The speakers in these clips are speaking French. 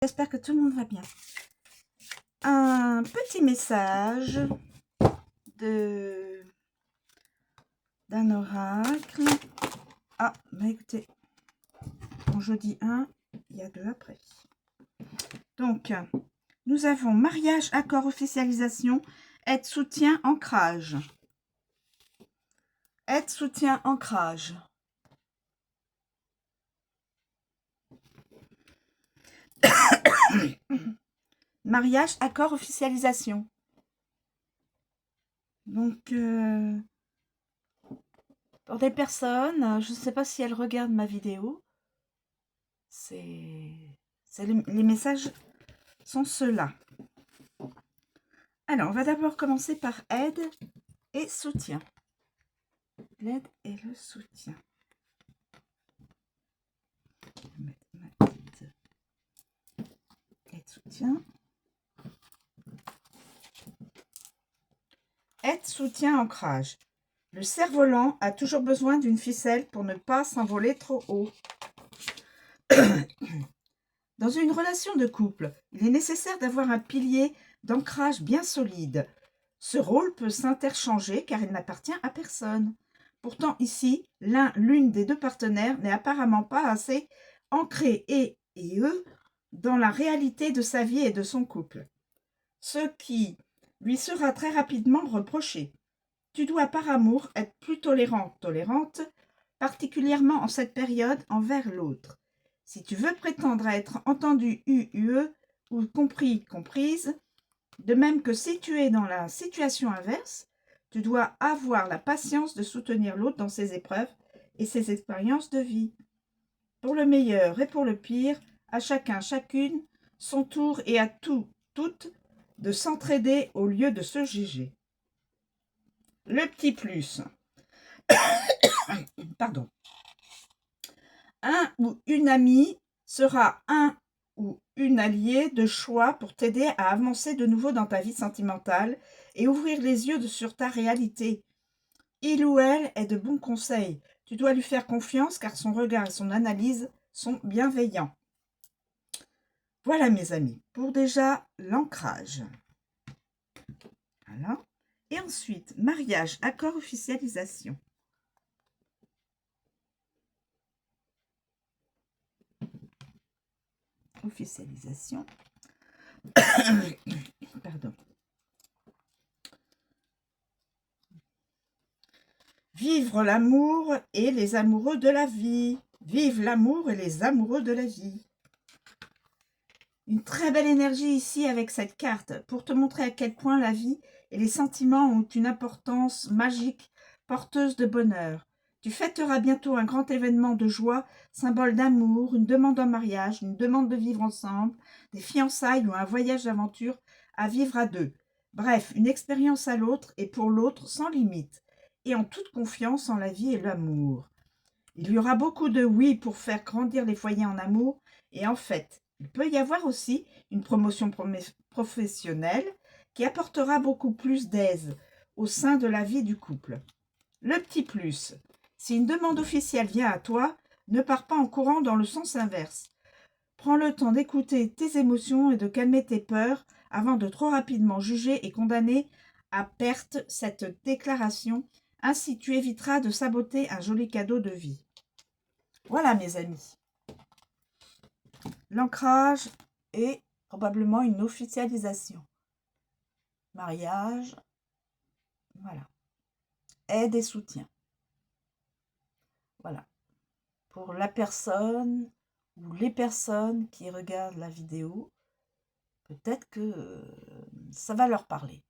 J'espère que tout le monde va bien. Un petit message d'un oracle. Ah, bah écoutez, quand je dis un, il y a deux après. Donc, nous avons mariage, accord, officialisation, aide, soutien, ancrage. Aide, soutien, ancrage. Mariage, accord, officialisation. Donc, pour des personnes, je ne sais pas si elles regardent ma vidéo, les messages sont ceux-là. Alors, on va d'abord commencer par aide et soutien. L'aide et le soutien. Je vais mettre ma petite aide, soutien. Aide, soutien, ancrage. Le cerf-volant a toujours besoin d'une ficelle pour ne pas s'envoler trop haut. Dans une relation de couple, il est nécessaire d'avoir un pilier d'ancrage bien solide. Ce rôle peut s'interchanger car il n'appartient à personne. Pourtant ici, l'une des deux partenaires n'est apparemment pas assez ancrée et eux dans la réalité de sa vie et de son couple. Ce qui lui sera très rapidement reproché. Tu dois par amour être plus tolérante, particulièrement en cette période envers l'autre. Si tu veux prétendre à être entendu ou compris, comprise, de même que si tu es dans la situation inverse, tu dois avoir la patience de soutenir l'autre dans ses épreuves et ses expériences de vie. Pour le meilleur et pour le pire, à chacun, chacune, son tour et à toutes, de s'entraider au lieu de se juger. Le petit plus. Pardon. Un ou une amie sera un ou une alliée de choix pour t'aider à avancer de nouveau dans ta vie sentimentale et ouvrir les yeux sur ta réalité. Il ou elle est de bons conseils. Tu dois lui faire confiance car son regard et son analyse sont bienveillants. Voilà mes amis, pour déjà l'ancrage. Voilà. Et ensuite, mariage, accord, officialisation. Officialisation. Pardon. Vivre l'amour et les amoureux de la vie. Vive l'amour et les amoureux de la vie. Une très belle énergie ici avec cette carte pour te montrer à quel point la vie et les sentiments ont une importance magique, porteuse de bonheur. Tu fêteras bientôt un grand événement de joie, symbole d'amour, une demande en mariage, une demande de vivre ensemble, des fiançailles ou un voyage d'aventure à vivre à deux. Bref, une expérience à l'autre et pour l'autre sans limite, et en toute confiance en la vie et l'amour. Il y aura beaucoup de oui pour faire grandir les foyers en amour, et en fait, il peut y avoir aussi une promotion professionnelle qui apportera beaucoup plus d'aise au sein de la vie du couple. Le petit plus, si une demande officielle vient à toi, ne pars pas en courant dans le sens inverse. Prends le temps d'écouter tes émotions et de calmer tes peurs avant de trop rapidement juger et condamner à perte cette déclaration. Ainsi, tu éviteras de saboter un joli cadeau de vie. Voilà mes amis. L'ancrage est probablement une officialisation. Mariage, voilà. Aide et soutien. Voilà. Pour la personne ou les personnes qui regardent la vidéo, peut-être que ça va leur parler.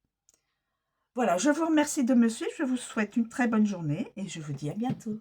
Voilà, je vous remercie de me suivre, je vous souhaite une très bonne journée et je vous dis à bientôt.